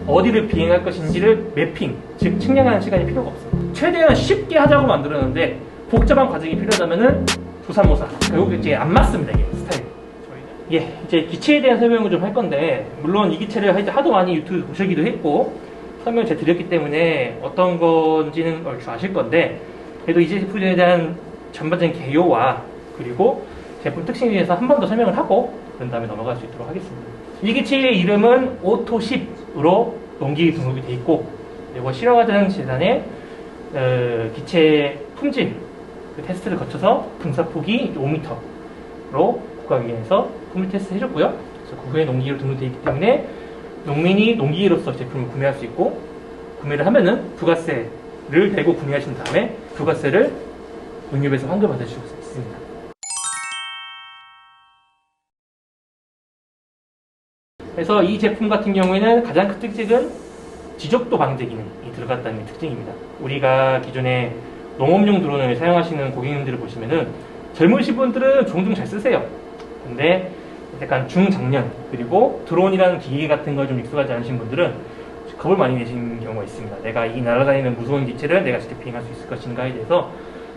어디를 비행할 것인지를 매핑, 즉 측량하는 시간이 필요가 없습니다. 최대한 쉽게 하자고 만들었는데 복잡한 과정이 필요하다면은 조삼모사. 결국 이제 안 맞습니다, 이게 스타일이. 예, 이제 기체에 대한 설명을 좀 할 건데, 물론 이 기체를 하도 많이 유튜브 보시기도 했고 설명을 제가 드렸기 때문에 어떤 건지는 얼추 아실 건데, 그래도 이 제품에 대한 전반적인 개요와 그리고 제품 특징에 대해서 한 번 더 설명을 하고 그런 다음에 넘어갈 수 있도록 하겠습니다. 이 기체의 이름은 오토10으로 농기 등록이 되어 있고, 그리고 실용화장 재단의 기체 품질 그 테스트를 거쳐서 분사폭이 5m로 국가기관에서 품질 테스트 해줬고요. 그래서 그 후에 농기계로 등록되어 있기 때문에 농민이 농기계로서 제품을 구매할 수 있고, 구매를 하면은 부가세를 내고 구매하신 다음에 부가세를 농협에서 환급받으실 수 있습니다. 그래서 이 제품 같은 경우에는 가장 큰 특징은 지적도 방제 기능이 들어갔다는 특징입니다. 우리가 기존에 농업용 드론을 사용하시는 고객님들을 보시면은 젊으신 분들은 종종 잘 쓰세요. 근데 약간 중장년, 그리고 드론이라는 기계 같은 걸 좀 익숙하지 않으신 분들은 겁을 많이 내시는 경우가 있습니다. 내가 이 날아다니는 무서운 기체를 내가 직접 비행할 수 있을 것인가에 대해서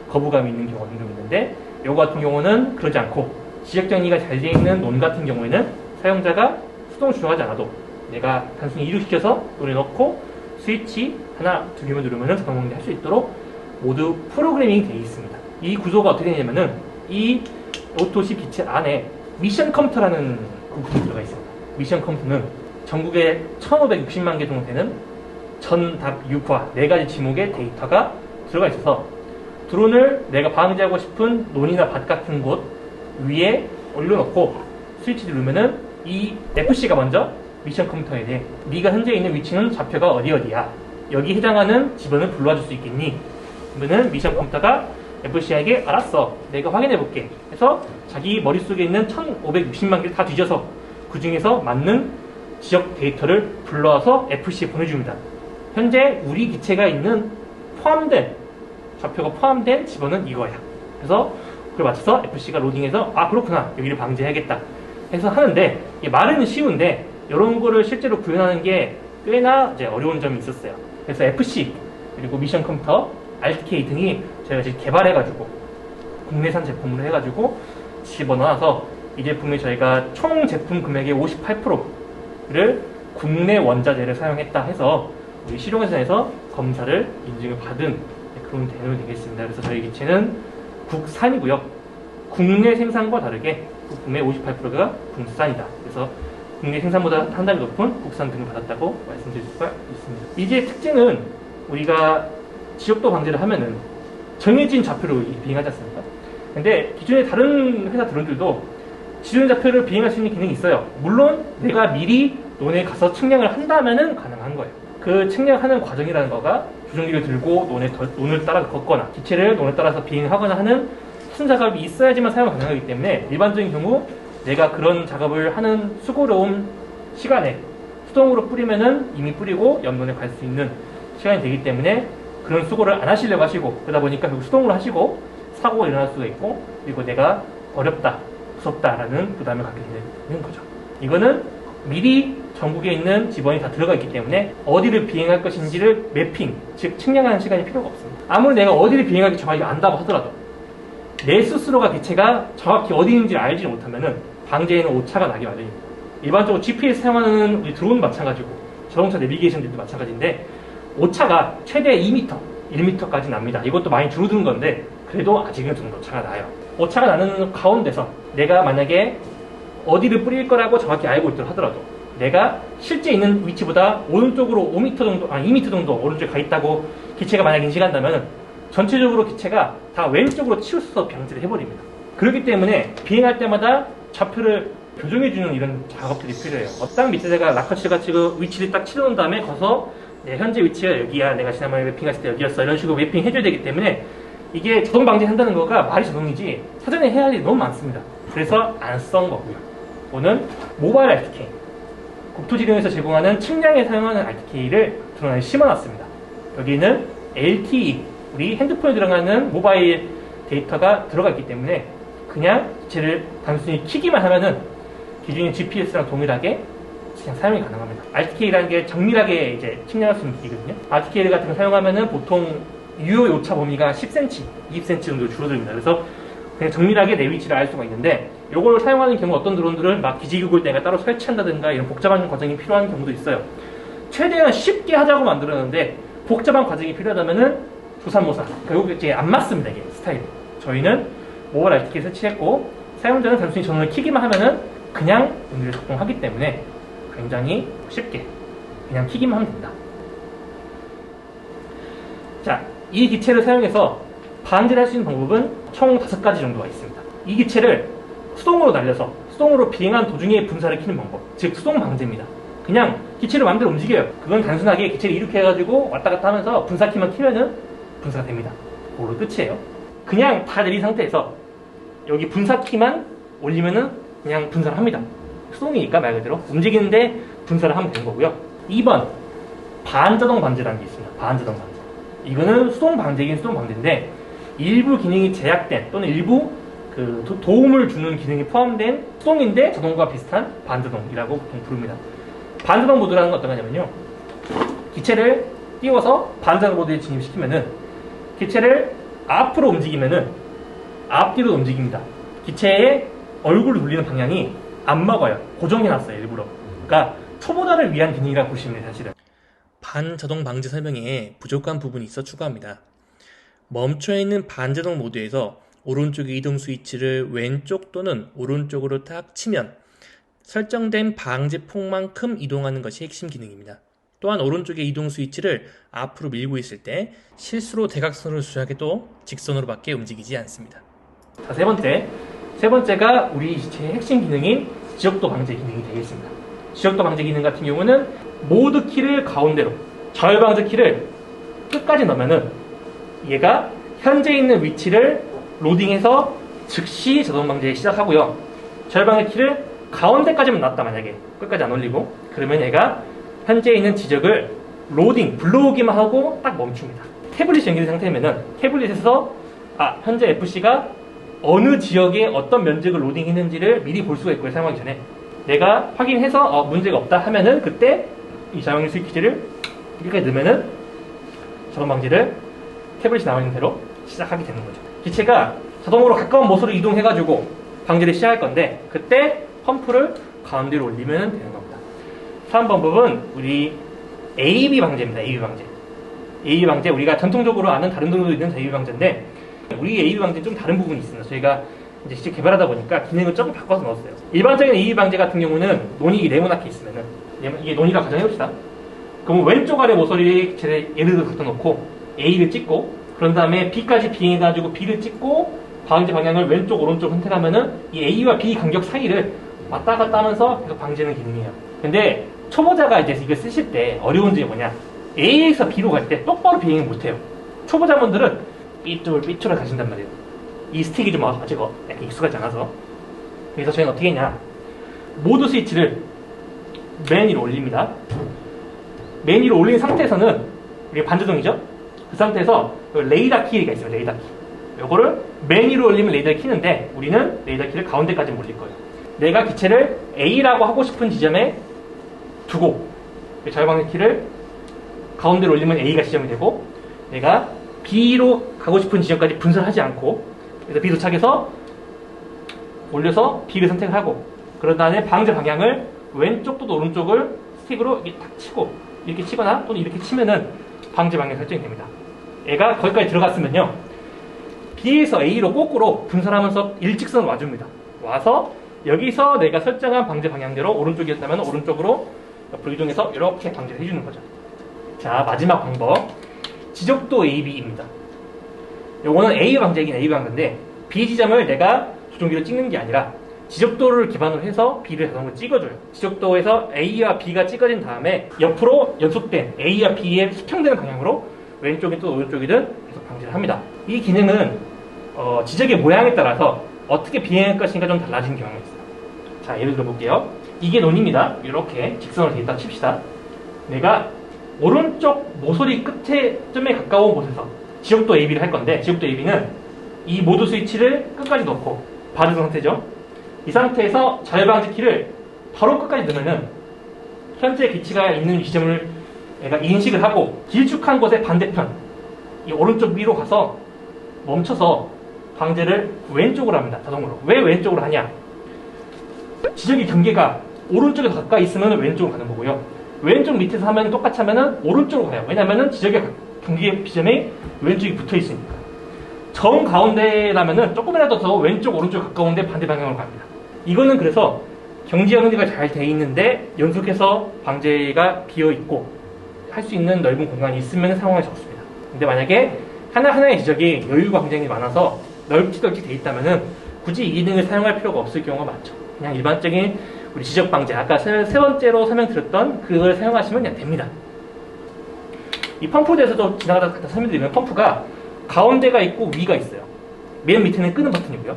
거부감이 있는 경우가 좀 있는데, 이거 같은 경우는 그러지 않고 지적 정리가 잘 되어 있는 논 같은 경우에는 사용자가 수동을 조정하지 않아도 내가 단순히 이륙시켜서 논에 넣고 스위치 하나, 두 개만 누르면 자동 방지할 수 있도록 모두 프로그래밍이 되어 있습니다. 이 구조가 어떻게 되냐면은 이 오토10 기체 안에 미션 컴퓨터라는 부품이 들어가 있습니다. 미션 컴퓨터는 전국에 1560만 개 정도 되는 전답 육화 4가지 지목의 데이터가 들어가 있어서 드론을 내가 방지하고 싶은 논이나 밭 같은 곳 위에 올려놓고 스위치 누르면은 이 FC가 먼저 미션 컴퓨터에 대해 네가 현재 있는 위치는 좌표가 어디야, 여기 해당하는 집원을 불러와 줄 수 있겠니? 그러면은 미션 컴퓨터가 FC에게 알았어, 내가 확인해 볼게 해서 자기 머릿속에 있는 1560만 개를 다 뒤져서 그 중에서 맞는 지역 데이터를 불러와서 FC에 보내줍니다. 현재 우리 기체가 있는 포함된 좌표가 포함된 집원은 이거야. 그래서 그걸 맞춰서 FC가 로딩해서 아 그렇구나, 여기를 방지해야겠다 해서 하는데, 말은 쉬운데 이런 거를 실제로 구현하는 게 꽤나 이제 어려운 점이 있었어요. 그래서 FC 그리고 미션 컴퓨터, RTK 등이 저희가 지금 개발해가지고 국내산 제품으로 해가지고 집어넣어서 이 제품에 저희가 총 제품 금액의 58%를 국내 원자재를 사용했다 해서 우리 실용회사에서 검사를 인증을 받은 그런 대우이 되겠습니다. 그래서 저희 기체는 국산이고요. 국내 생산과 다르게 부품의 58%가 국산이다. 그래서 국내 생산보다 한 단계 높은 국산 등을 받았다고 말씀드릴 수가 있습니다. 이제 특징은 우리가 지역도 방지를 하면은 정해진 좌표로 비행하지 않습니까? 근데 기존의 다른 회사 드론들도 지정 좌표를 비행할 수 있는 기능이 있어요. 물론 내가 미리 논에 가서 측량을 한다면은 가능한 거예요. 그 측량하는 과정이라는 거가 조종기를 들고 논을 따라 걷거나 기체를 논에 따라서 비행하거나 하는 수준 작업이 있어야지만 사용 가능하기 때문에 일반적인 경우 내가 그런 작업을 하는 수고로운 시간에 수동으로 뿌리면은 이미 뿌리고 옆논에 갈 수 있는 시간이 되기 때문에 그런 수고를 안 하시려고 하시고, 그러다 보니까 결국 수동으로 하시고 사고가 일어날 수가 있고, 그리고 내가 어렵다, 무섭다라는 부담을 갖게 되는 거죠. 이거는 미리 전국에 있는 지번이 다 들어가 있기 때문에 어디를 비행할 것인지를 매핑, 즉 측량하는 시간이 필요가 없습니다. 아무리 내가 어디를 비행할지 정확히 안다고 하더라도 내 스스로가 기체가 정확히 어디 있는지를 알지 못하면은 방제에는 오차가 나기 마련입니다. 일반적으로 GPS 사용하는 우리 드론 마찬가지고 자동차 내비게이션들도 마찬가지인데 오차가 최대 2m, 1m까지 납니다. 이것도 많이 줄어드는 건데 그래도 아직은 좀 오차가 나요. 오차가 나는 가운데서 내가 만약에 어디를 뿌릴 거라고 정확히 알고 있더라 하더라도 내가 실제 있는 위치보다 오른쪽으로 5m 정도, 2m 정도 오른쪽에 가 있다고 기체가 만약 인식한다면 전체적으로 기체가 다 왼쪽으로 치우쳐서 방지를 해버립니다. 그렇기 때문에 비행할 때마다 좌표를 교정해주는 이런 작업들이 필요해요. 딱 밑에 내가 라커치가 지금 위치를 딱 치러놓은 다음에 거서 현재 위치가 여기야, 내가 지난번에 맵핑했을 때 여기였어, 이런 식으로 맵핑 해줘야 되기 때문에 이게 자동 방지한다는 거가 말이 자동이지 사전에 해야 할 일이 너무 많습니다. 그래서 안 쓴 거고요. 이거는 모바일 RTK, 국토지능에서 제공하는 측량에 사용하는 RTK를 드론 안에 심어놨습니다. 여기는 LTE, 우리 핸드폰에 들어가는 모바일 데이터가 들어가 있기 때문에 그냥 기체를 단순히 키기만 하면은 기존의 GPS랑 동일하게 그냥 사용이 가능합니다. RTK라는 게 정밀하게 이제 측량할 수 있는 기기거든요. RTK 같은 거 사용하면은 보통 유효 오차 범위가 10cm, 20cm 정도 줄어듭니다. 그래서 그냥 정밀하게 내 위치를 알 수가 있는데, 요걸 사용하는 경우 어떤 드론들은 막 기지국을 따로 설치한다든가 이런 복잡한 과정이 필요한 경우도 있어요. 최대한 쉽게 하자고 만들었는데 복잡한 과정이 필요하다면은 조삼모사, 결국 이제 안 맞습니다. 이게 스타일이. 저희는 모바일 RTK 설치했고 사용자는 단순히 전원을 켜기만 하면은 그냥 연결 작동하기 때문에 굉장히 쉽게 그냥 켜기만 하면 된다. 자, 이 기체를 사용해서 반지를 할 수 있는 방법은 총 5가지 정도가 있습니다. 이 기체를 수동으로 날려서 수동으로 비행한 도중에 분사를 켜는 방법, 즉 수동 방지입니다. 그냥 기체를 마음대로 움직여요. 그건 단순하게 기체를 이렇게 해가지고 왔다 갔다 하면서 분사키만 켜면은 분사가 됩니다. 그걸로 끝이에요. 그냥 다 내린 상태에서 여기 분사키만 올리면은 그냥 분사를 합니다. 수동이니까 말 그대로 움직이는데 분사를 하면 되는 거고요. 2번 반자동 방지라는 게 있습니다. 반자동 방지. 이거는 수동 방지긴 수동 방지인데 일부 기능이 제약된 또는 일부 그 도움을 주는 기능이 포함된 수동인데 자동과 비슷한 반자동이라고 보통 부릅니다. 반자동 모드라는 건 어떤 거냐면요, 기체를 띄워서 반자동 모드에 진입시키면은 기체를 앞으로 움직이면은 앞뒤로 움직입니다. 기체의 얼굴을 돌리는 방향이 안 먹어요. 고정해놨어요, 일부러. 그러니까 초보자를 위한 기능이라고 보시면 돼요, 사실은. 반자동 방지 설명에 부족한 부분이 있어 추가합니다. 멈춰있는 반자동 모드에서 오른쪽의 이동 스위치를 왼쪽 또는 오른쪽으로 탁 치면 설정된 방지 폭만큼 이동하는 것이 핵심 기능입니다. 또한 오른쪽의 이동 스위치를 앞으로 밀고 있을 때 실수로 대각선으로 수작해도 직선으로밖에 움직이지 않습니다. 자, 세 번째가 우리 기체의 핵심 기능인 지적도 방지 기능이 되겠습니다. 지적도 방지 기능 같은 경우는 모드 키를 가운데로, 좌회 방지 키를 끝까지 넣으면은 얘가 현재 있는 위치를 로딩해서 즉시 자동 방지에 시작하고요. 좌회 방지 키를 가운데까지만 놨다, 만약에 끝까지 안 올리고, 그러면 얘가 현재 있는 지적을 로딩, 불러오기만 하고 딱 멈춥니다. 태블릿이 연결된 상태면은 태블릿에서 현재 FC가 어느 지역에 어떤 면적을 로딩했는지를 미리 볼 수가 있고요. 사용하기 전에 내가 확인해서 문제가 없다 하면은 그때 이 자동용 스위치를 여기까지 넣으면은 자동 방지를 태블릿이 나와 있는 대로 시작하게 되는 거죠. 기체가 자동으로 가까운 모서로 이동해가지고 방지를 시작할 건데 그때 펌프를 가운데로 올리면 되는 겁니다. 3방법은 우리 AEB 방제입니다. AEB 방제. AEB 방제, 우리가 전통적으로 아는 다른 드론도 있는 AEB 방제인데 우리 AEB 방제는 좀 다른 부분이 있습니다. 저희가 이제 직접 개발하다 보니까 기능을 조금 바꿔서 넣었어요. 일반적인 AEB 방제 같은 경우는 논이 네모나게 있으면은, 이게 논이라 가정해봅시다. 그럼 왼쪽 아래 모서리에 예를 들어 갖다 놓고 A를 찍고, 그런 다음에 B까지 비행해가지고 B를 찍고 방지 방향을 왼쪽 오른쪽 선택하면은 이 A와 B 간격 사이를 왔다 갔다 하면서 계속 방지하는 기능이에요. 근데 초보자가 이제 이걸 쓰실 때 어려운 점이 뭐냐, A에서 B로 갈 때 똑바로 비행을 못해요. 초보자분들은 삐뚤 가신단 말이에요. 이 스틱이 좀 아직 약간 익숙하지 않아서. 그래서 저희는 어떻게 했냐, 모드 스위치를 맨 위로 올립니다. 맨 위로 올린 상태에서는 이게 반자동이죠. 그 상태에서 레이더 키가 있어요. 레이더 키. 요거를 맨 위로 올리면 레이더를 키는데 우리는 레이더 키를 가운데까지 올릴 거예요. 내가 기체를 A라고 하고 싶은 지점에 두고 자유방지 키를 가운데로 올리면 A가 지점이 되고, 내가 B로 가고 싶은 지점까지 분산하지 않고, 그래서 B 도착해서 올려서 B를 선택을 하고, 그런 다음에 방지 방향을 왼쪽 또는 오른쪽을 스틱으로 이렇게 탁 치고, 이렇게 치거나 또는 이렇게 치면은 방지 방향 설정이 됩니다. 얘가 거기까지 들어갔으면요, B에서 A로 거꾸로 분산하면서 일직선으로 와줍니다. 와서 여기서 내가 설정한 방지 방향대로 오른쪽이었다면 오른쪽으로 옆으로 이동해서 이렇게 방지를 해주는 거죠. 자, 마지막 방법, 지적도 AB입니다. 요거는 A 방지이긴 A 방지인데 B 지점을 내가 조종기로 찍는 게 아니라 지적도를 기반으로 해서 B를 자동으로 찍어줘요. 지적도에서 A와 B가 찍어진 다음에 옆으로 연속된 A와 B에 수평되는 방향으로 왼쪽이든 오른쪽이든 계속 방지를 합니다. 이 기능은 지적의 모양에 따라서 어떻게 비행할 것인가 좀 달라지는 경향이 있어요. 자, 예를 들어 볼게요. 이게 논입니다. 이렇게 직선으로 되어 있다 칩시다. 내가 오른쪽 모서리 끝에 점에 가까운 곳에서 지적도 AB를 할 건데, 지적도 AB는 이 모드 스위치를 끝까지 넣고 받은 상태죠. 이 상태에서 자율방지 키를 바로 끝까지 넣으면은 현재 기체가 있는 지점을 얘가 인식을 하고 길쭉한 곳의 반대편, 이 오른쪽 위로 가서 멈춰서 방제를 왼쪽으로 합니다. 자동으로. 왜 왼쪽으로 하냐? 지적의 경계가 오른쪽에 더 가까이 있으면 왼쪽으로 가는 거고요. 왼쪽 밑에서 하면 똑같이 하면 오른쪽으로 가요. 왜냐하면 지적의 경계 지점이 왼쪽이 붙어 있으니까. 정 가운데라면 조금이라도 더 왼쪽 오른쪽 가까운데 반대 방향으로 갑니다. 이거는 그래서 경지 연결이 잘 돼 있는데 연속해서 방제가 비어 있고 할 수 있는 넓은 공간이 있으면 상황이 적습니다. 근데 만약에 하나하나의 지적이 여유가 굉장히 많아서 널찍널찍 돼 있다면은 굳이 이 기능을 사용할 필요가 없을 경우가 많죠. 그냥 일반적인 우리 지적 방제, 아까 세 번째로 설명드렸던 그걸 사용하시면 그냥 됩니다. 이 펌프에 대해서도 지나가다 갖다 설명드리면 펌프가 가운데가 있고 위가 있어요. 맨 밑에는 끄는 버튼이고요.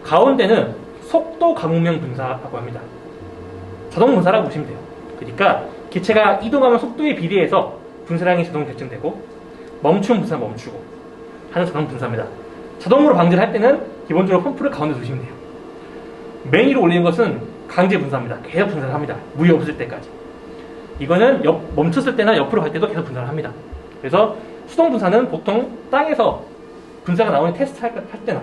가운데는 속도 감응명 분사라고 합니다. 자동 분사라고 보시면 돼요. 그러니까 기체가 이동하면 속도에 비례해서 분사량이 자동 결정되고 멈추면 분사 멈추고 하는 자동 분사입니다. 자동으로 방제를 할 때는 기본적으로 펌프를 가운데 두시면 돼요. 맨 위로 올리는 것은 강제 분사입니다. 계속 분사를 합니다. 무이 없을 때까지. 이거는 멈췄을 때나 옆으로 갈 때도 계속 분사를 합니다. 그래서 수동 분사는 보통 땅에서 분사가 나오는 테스트 할 때나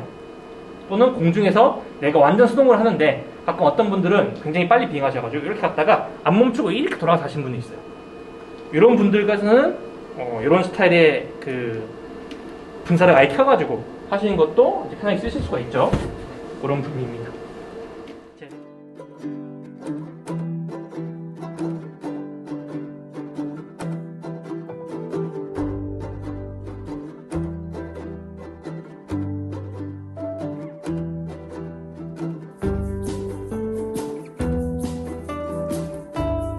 또는 공중에서 내가 완전 수동으로 하는데 가끔 어떤 분들은 굉장히 빨리 비행하셔가지고 이렇게 갔다가 안 멈추고 이렇게 돌아가서 하시는 분이 있어요. 이런 분들까지는 이런 스타일의 그 분사를 아예 켜가지고 하시는 것도 이제 편하게 쓰실 수가 있죠. 그런 분입니다.